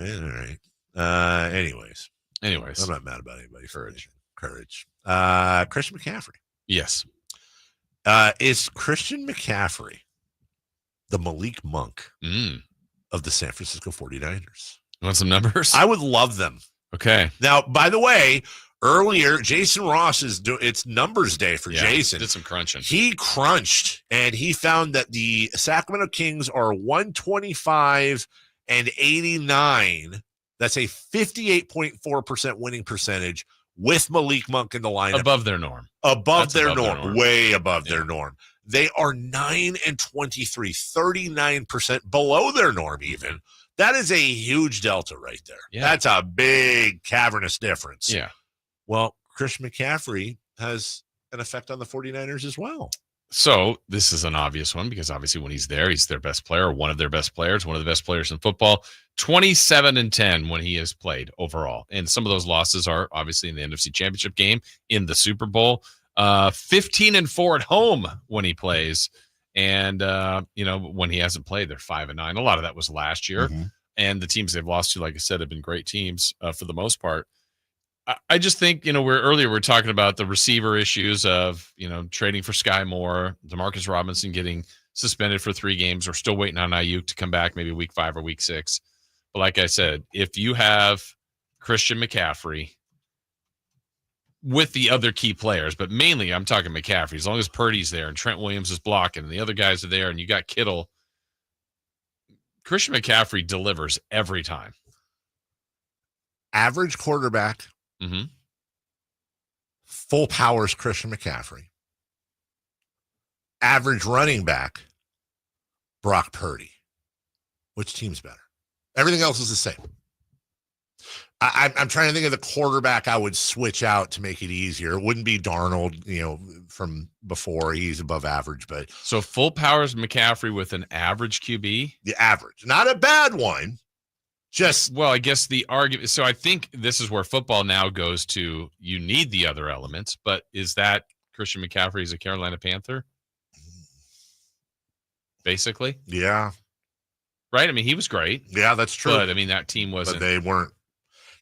All right. Anyways, I'm not mad about anybody. Courage. Christian McCaffrey. Yes. Is Christian McCaffrey the Malik Monk of the San Francisco 49ers? You want some numbers? I would love them. Okay. Now, by the way, earlier, Jason Ross it's numbers day for Jason. Did some crunching. He crunched, and he found that the Sacramento Kings are 125 and 89. That's a 58.4% winning percentage with Malik Monk in the lineup. Above their norm. Above their norm. Way above their norm. They are 9 and 23, 39% below their norm even. That is a huge delta right there. Yeah. That's a big cavernous difference. Yeah. Well, Christian McCaffrey has an effect on the 49ers as well. So this is an obvious one because obviously when he's there, he's their best player, one of their best players, one of the best players in football. 27-10 when he has played overall. And some of those losses are obviously in the NFC Championship game, in the Super Bowl. 15-4 at home when he plays. And, when he hasn't played, they're 5-9. A lot of that was last year. Mm-hmm. And the teams they've lost to, like I said, have been great teams for the most part. I just think, we're talking about the receiver issues of, trading for Sky Moore, DeMarcus Robinson getting suspended for 3 games. We're still waiting on Ayuk to come back, maybe week 5 or week 6. But like I said, if you have Christian McCaffrey with the other key players, but mainly I'm talking McCaffrey, as long as Purdy's there and Trent Williams is blocking and the other guys are there and you got Kittle, Christian McCaffrey delivers every time. Average quarterback. Mm-hmm. Full powers Christian McCaffrey. Average running back, Brock Purdy. Which team's better? Everything else is the same. I'm trying to think of the quarterback I would switch out to make it easier. It wouldn't be Darnold, from before. He's above average, but so full powers McCaffrey with an average QB. The average, not a bad one. I guess the argument. So I think this is where football now goes to. You need the other elements, but is that Christian McCaffrey is a Carolina Panther? Basically, yeah. Right. I mean, he was great. Yeah, that's true. But I mean, that team wasn't. But they weren't.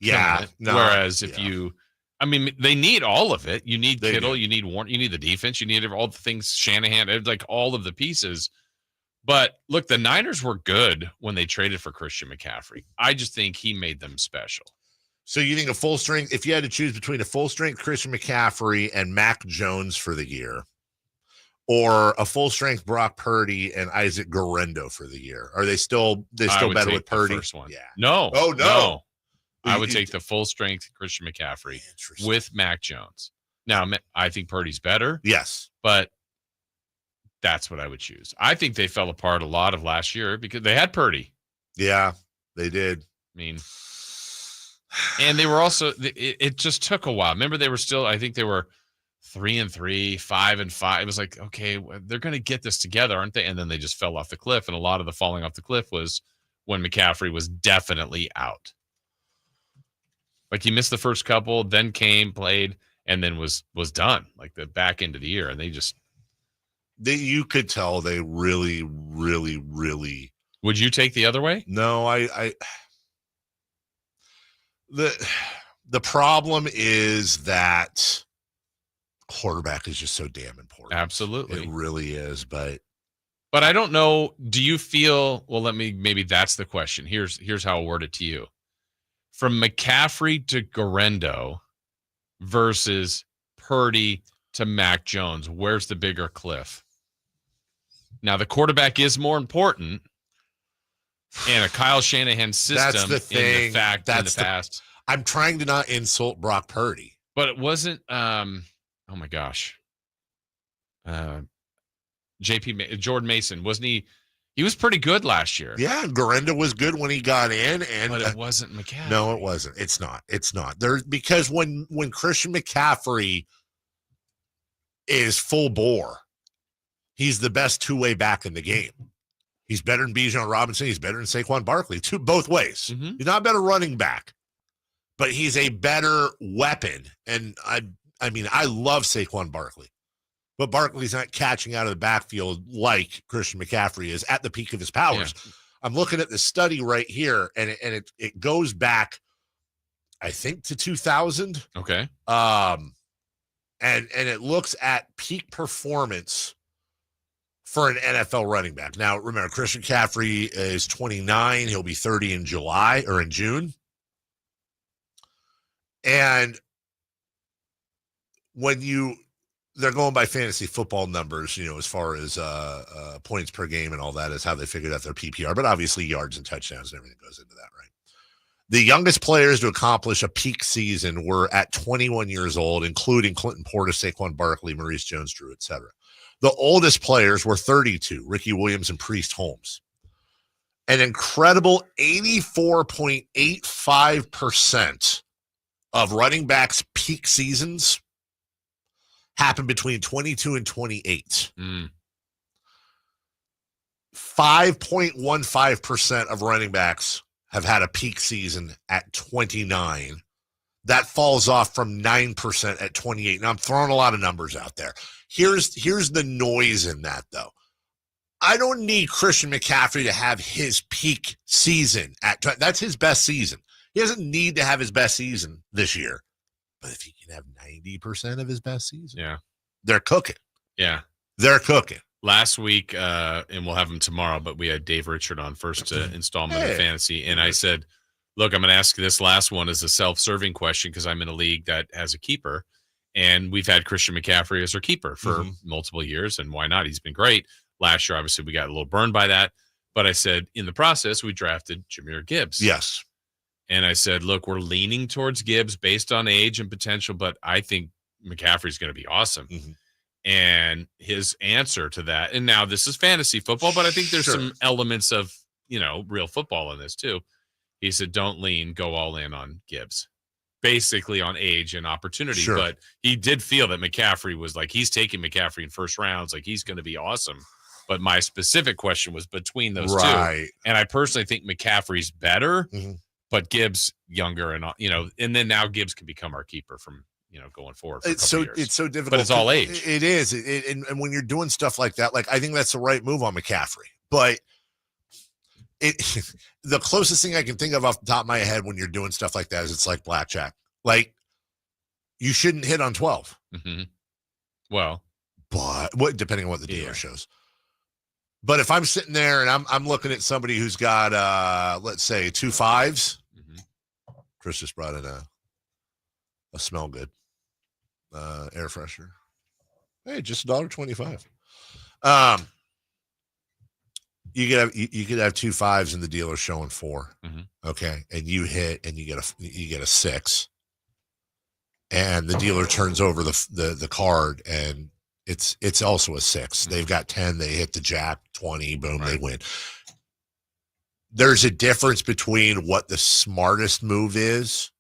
Yeah. No, whereas if they need all of it. You need Kittle. You need Warren. You need the defense. You need all the things. Shanahan, like all of the pieces. But look, the Niners were good when they traded for Christian McCaffrey. I just think he made them special. So you think if you had to choose between a full strength Christian McCaffrey and Mac Jones for the year, or a full strength Brock Purdy and Isaac Guerrero for the year, are they still better with Purdy? The first one. Yeah. No. Oh no. I would take the full strength Christian McCaffrey with Mac Jones. Now, I think Purdy's better. Yes. But that's what I would choose. I think they fell apart a lot of last year because they had Purdy. Yeah, they did. I mean, and they were also, it just took a while. Remember, I think they were 3-3, 5-5. It was like, okay, they're going to get this together, aren't they? And then they just fell off the cliff. And a lot of the falling off the cliff was when McCaffrey was definitely out. Like he missed the first couple, then played, and then was done. Like the back end of the year, and you could tell they really, really, really. Would you take the other way? No, the problem is that quarterback is just so damn important. Absolutely. It really is, but I don't know. Do you feel, maybe that's the question. Here's how I'll word it to you. From McCaffrey to Guerrero versus Purdy to Mac Jones, where's the bigger cliff? Now, the quarterback is more important, and a Kyle Shanahan system. That's the thing. In the past. I'm trying to not insult Brock Purdy, but it wasn't. Oh my gosh, Jordan Mason, wasn't he? He was pretty good last year. Yeah, Guerrero was good when he got in, but it wasn't McCaffrey. No, it wasn't. It's not. Because when Christian McCaffrey is full bore, he's the best two-way back in the game. He's better than Bijan Robinson. He's better than Saquon Barkley. Both ways. Mm-hmm. He's not a better running back, but he's a better weapon. And I love Saquon Barkley. But Barkley's not catching out of the backfield like Christian McCaffrey is at the peak of his powers. Yeah. I'm looking at the study right here, and it goes back, I think, to 2000. Okay. And it looks at peak performance for an NFL running back. Now, remember, Christian McCaffrey is 29. He'll be 30 in July or in June. And they're going by fantasy football numbers, as far as points per game and all that is how they figured out their PPR. But obviously yards and touchdowns and everything goes into that, right? The youngest players to accomplish a peak season were at 21 years old, including Clinton Portis, Saquon Barkley, Maurice Jones-Drew, etc. The oldest players were 32, Ricky Williams and Priest Holmes. An incredible 84.85% of running backs' peak seasons happened between 22 and 28. 5.15% of running backs have had a peak season at 29. That falls off from 9% at 28. Now, I'm throwing a lot of numbers out there. Here's the noise in that, though. I don't need Christian McCaffrey to have his peak season. That's his best season. He doesn't need to have his best season this year. But if he can have 90% of his best season, they're cooking. Yeah. They're cooking. Last week, and we'll have him tomorrow, but we had Dave Richard on first installment of Fantasy, and I said, look, I'm going to ask this last one as a self-serving question because I'm in a league that has a keeper, and we've had Christian McCaffrey as our keeper for multiple years, and why not? He's been great. Last year, obviously, we got a little burned by that, but I said, in the process, we drafted Jahmyr Gibbs. Yes. And I said, look, we're leaning towards Gibbs based on age and potential, but I think McCaffrey's going to be awesome. And his answer to that, and now this is fantasy football, but I think there's some elements of, real football in this too. He said, don't lean, go all in on Gibbs, basically on age and opportunity. But he did feel that McCaffrey was like, he's taking McCaffrey in first rounds, like he's going to be awesome. But my specific question was between those two. And I personally think McCaffrey's better, but Gibbs younger and, and then now Gibbs can become our keeper from, going forward. For It's so difficult, but it's all age. It is. And when you're doing stuff like that, I think that's the right move on McCaffrey. But the closest thing I can think of off the top of my head when you're doing stuff like that is it's like blackjack. Like you shouldn't hit on 12. Well, but depending on what the dealer shows. But if I'm sitting there and I'm looking at somebody who's got let's say 2 5s, Chris just brought in a smell good air freshener. Hey, just $1.25. You could have 2 5s and the dealer showing 4. Okay, and you hit and you get a 6, and the dealer turns over the card and it's also a 6. They've got 10. They hit the jack, 20. Boom, they win. There's a difference between what the smartest move is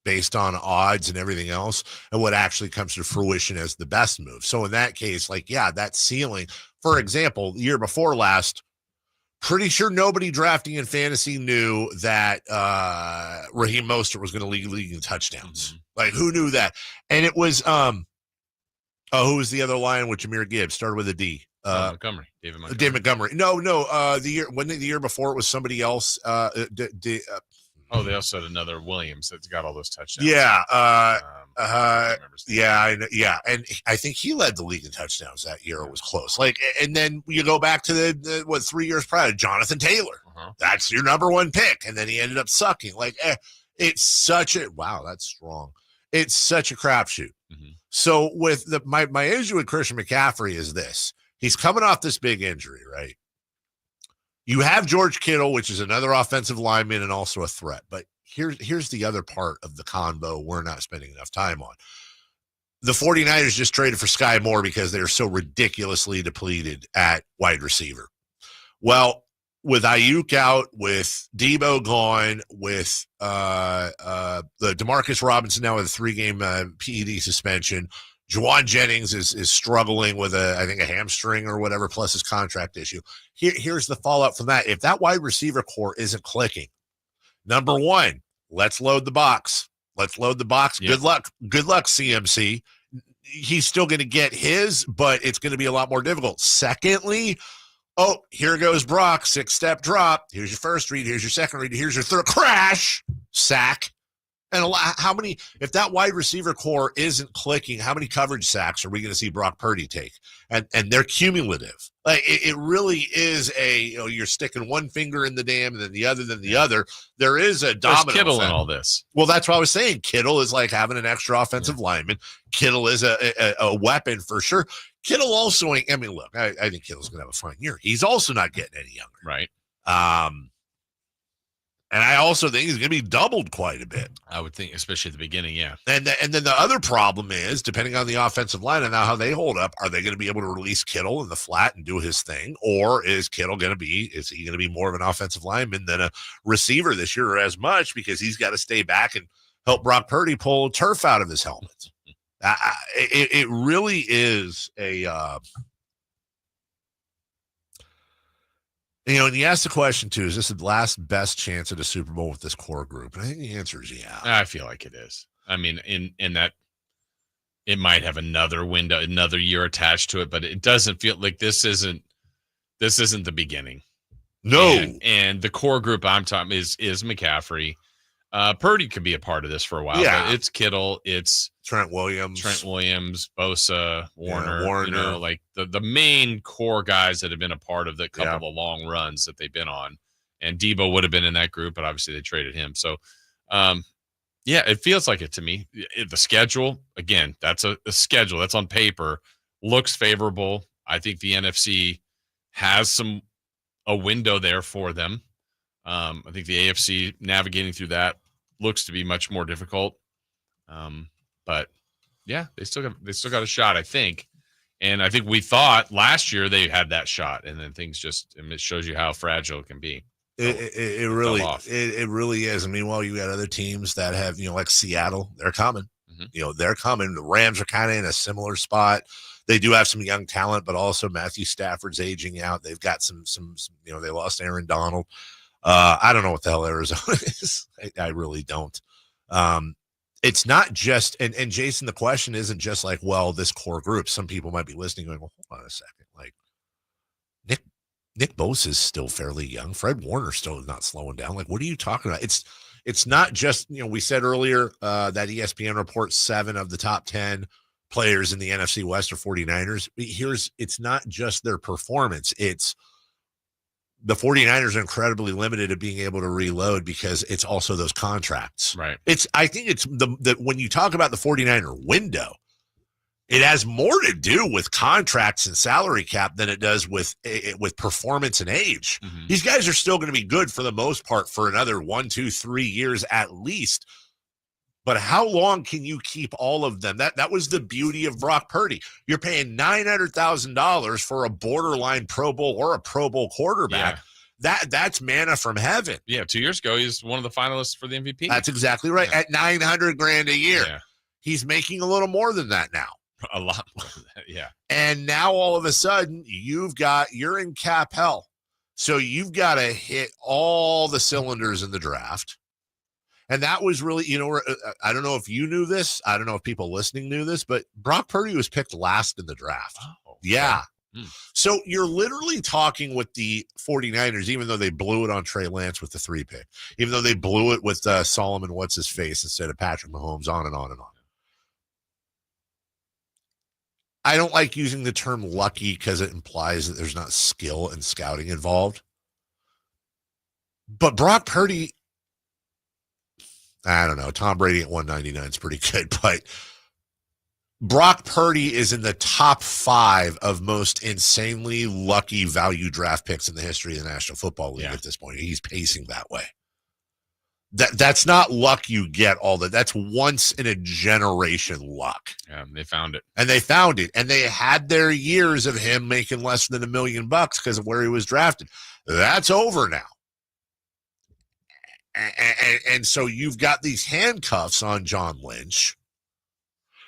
based on odds and everything else and what actually comes to fruition as the best move. So in that case, that ceiling, for example, the year before last, pretty sure nobody drafting in fantasy knew that Raheem Mostert was going to lead in touchdowns. Who knew that? And it was who was the other Lion with Jahmyr Gibbs? Started with a D. Montgomery. David Montgomery. No. The year before it was somebody else. They also had another Williams that's got all those touchdowns. Yeah. I know. Yeah. And I think he led the league in touchdowns that year. It was close. And then you go back to the 3 years prior, Jonathan Taylor. That's your number one pick. And then he ended up sucking. It's such a, wow, that's strong. It's such a crapshoot. So with my issue with Christian McCaffrey is this. He's coming off this big injury, right? You have George Kittle, which is another offensive lineman and also a threat. But here's the other part of the combo we're not spending enough time on. The 49ers just traded for Sky Moore because they're so ridiculously depleted at wide receiver. Well, with Ayuk out, with Debo gone, with the Demarcus Robinson now with a 3-game PED suspension, Juwan Jennings is struggling with I think a hamstring or whatever, plus his contract issue. Here's the fallout from that. If that wide receiver core isn't clicking, number one, let's load the box. Let's load the box. Yep. Good luck, CMC. He's still going to get his, but it's going to be a lot more difficult. Secondly, Oh, here goes Brock. 6-step drop. Here's your first read. Here's your second read. Here's your third crash. Sack. And how many, if that wide receiver core isn't clicking, how many coverage sacks are we going to see Brock Purdy take? And they're cumulative. Like it really is you're sticking one finger in the dam and then the other. There is a domino There's Kittle effect. in all this. Well, that's what I was saying. Kittle is like having an extra offensive lineman. Kittle is a weapon for sure. Kittle also ain't, I mean, look, I think Kittle's going to have a fine year. He's also not getting any younger. Right. And I also think he's going to be doubled quite a bit. I would think, especially at the beginning, yeah. And then the other problem is, depending on the offensive line and now how they hold up, are they going to be able to release Kittle in the flat and do his thing? Or is he going to be more of an offensive lineman than a receiver this year, or as much, because he's got to stay back and help Brock Purdy pull turf out of his helmet? It really is a and you ask the question, too, is this the last best chance at a Super Bowl with this core group? And I think the answer is yeah. I feel like it is. I mean, in that it might have another window, another year attached to it, but it doesn't feel like this isn't the beginning. No. And the core group I'm talking is McCaffrey. Purdy could be a part of this for a while. Yeah. But it's Kittle, it's Trent Williams, Bosa, Warner. You know, like the main core guys that have been a part of the couple of long runs that they've been on. And Debo would have been in that group, but obviously they traded him. So, it feels like it to me. The schedule, again, that's a schedule that's on paper, looks favorable. I think the NFC has a window there for them. I think the AFC navigating through that looks to be much more difficult. But yeah, they still got a shot, I think. And I think we thought last year they had that shot, and then things it shows you how fragile it can be. It really is. And meanwhile, you got other teams that have, like Seattle, they're coming. Mm-hmm. They're coming. The Rams are kind of in a similar spot. They do have some young talent, but also Matthew Stafford's aging out. They've got some they lost Aaron Donald. I don't know what the hell Arizona is. I really don't. It's not just, and Jason, the question isn't just like, well, this core group. Some people might be listening going, well, hold on a second. Like Nick Bosa is still fairly young. Fred Warner still is not slowing down. Like, what are you talking about? It's not just, we said earlier that ESPN reports 7 of the top 10 players in the NFC West are 49ers. It's not just their performance. It's the 49ers are incredibly limited at being able to reload because it's also those contracts. Right. I think it's the when you talk about the 49er window, it has more to do with contracts and salary cap than it does with performance and age. Mm-hmm. These guys are still going to be good for the most part for another 1, 2, 3 years at least. But how long can you keep all of them? That was the beauty of Brock Purdy. You're paying $900,000 for a borderline Pro Bowl or a Pro Bowl quarterback. Yeah. That's manna from heaven. Yeah, 2 years ago, he's one of the finalists for the MVP. That's exactly right. Yeah. At $900,000 a year. Yeah. He's making a little more than that now. A lot more than that, yeah. And now all of a sudden, you're in cap hell. So you've got to hit all the cylinders in the draft. And that was really, I don't know if you knew this. I don't know if people listening knew this, but Brock Purdy was picked last in the draft. Oh, okay. Yeah. So you're literally talking with the 49ers, even though they blew it on Trey Lance with the 3 pick, even though they blew it with Solomon What's-His-Face instead of Patrick Mahomes, on and on and on. I don't like using the term lucky because it implies that there's not skill and scouting involved. But Brock Purdy, I don't know. Tom Brady at 199 is pretty good, but Brock Purdy is in the top 5 of most insanely lucky value draft picks in the history of the National Football League at this point. He's pacing that way. That's not luck you get all that. That's once in a generation luck. Yeah, they found it. And they found it. And they had their years of him making less than $1 million because of where he was drafted. That's over now. And so you've got these handcuffs on John Lynch,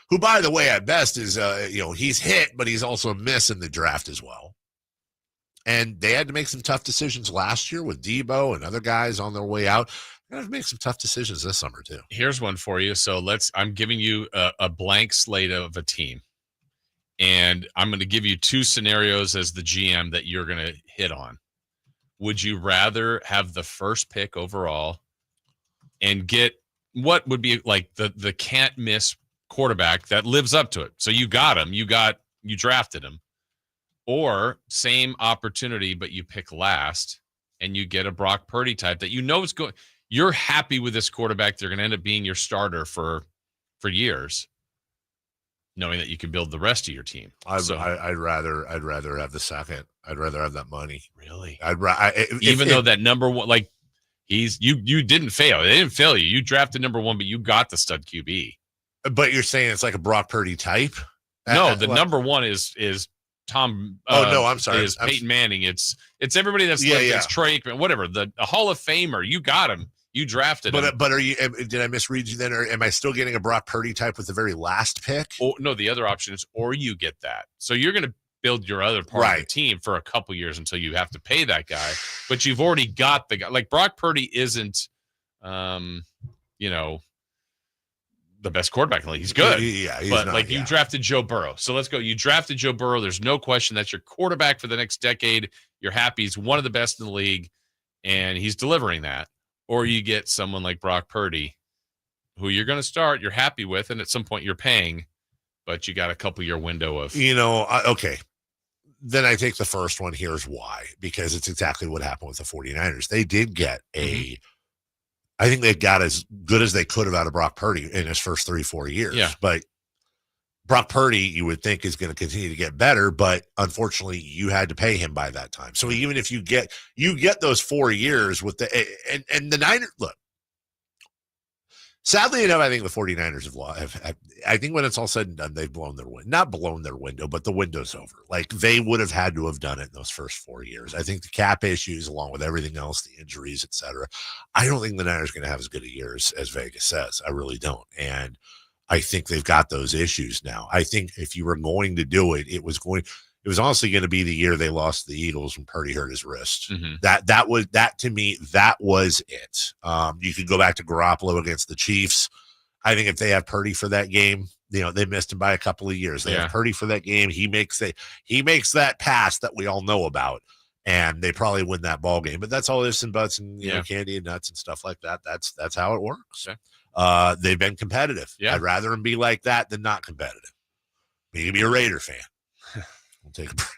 who, by the way, at best is, he's hit, but he's also a miss in the draft as well. And they had to make some tough decisions last year with Debo and other guys on their way out. They're going to make some tough decisions this summer, too. Here's one for you. So I'm giving you a blank slate of a team. And I'm going to give you two scenarios as the GM that you're going to hit on. Would you rather have the first pick overall and get what would be like the can't miss quarterback that lives up to it? So you got him, you drafted him, or same opportunity, but you pick last and you get a Brock Purdy type that is going. You're happy with this quarterback. They're going to end up being your starter for years, knowing that you can build the rest of your team. I'd rather have the second. I'd rather have that money. Really? Even though that number one, like you didn't fail. They didn't fail you. You drafted number one, but you got the stud QB. But you're saying it's like a Brock Purdy type? No, the number one is Tom. No, I'm sorry. Is Peyton Manning. It's everybody that's it's Troy Aikman, whatever. A Hall of Famer. You got him. You drafted him. But are you? Did I misread you then, or am I still getting a Brock Purdy type with the very last pick? Oh no, the other option is, or you get that. So you're going to build your other part of the team for a couple years until you have to pay that guy. But you've already got the guy. Like Brock Purdy isn't, the best quarterback in the league. He's good. He's but not, you drafted Joe Burrow. So let's go. You drafted Joe Burrow. There's no question that's your quarterback for the next decade. You're happy. He's one of the best in the league, and he's delivering that. Or you get someone like Brock Purdy, who you're going to start, you're happy with, and at some point you're paying, but you got a couple-year window of. Okay. Then I take the first one. Here's why. Because it's exactly what happened with the 49ers. They did get I think they got as good as they could have out of Brock Purdy in his first 3-4 years. Yeah. But Brock Purdy, you would think, is going to continue to get better, but unfortunately, you had to pay him by that time. So even if you get those 4 years with and the Niners, look, sadly enough, I think the 49ers have I think when it's all said and done, they've not blown their window, but the window's over. Like they would have had to have done it in those first 4 years. I think the cap issues, along with everything else, the injuries, et cetera, I don't think the Niners are going to have as good a year as Vegas says. I really don't. And I think they've got those issues now. I think if you were going to do it, it was honestly going to be the year they lost to the Eagles when Purdy hurt his wrist. Mm-hmm. That to me, that was it. You could go back to Garoppolo against the Chiefs. I think if they have Purdy for that game, they missed him by a couple of years. They have Purdy for that game. He makes that pass that we all know about, and they probably win that ball game. But that's all ifs and buts and candy and nuts and stuff like that. That's how it works. Okay. They've been competitive. Yeah. I'd rather them be like that than not competitive. You can be a Raider fan. We'll take a break.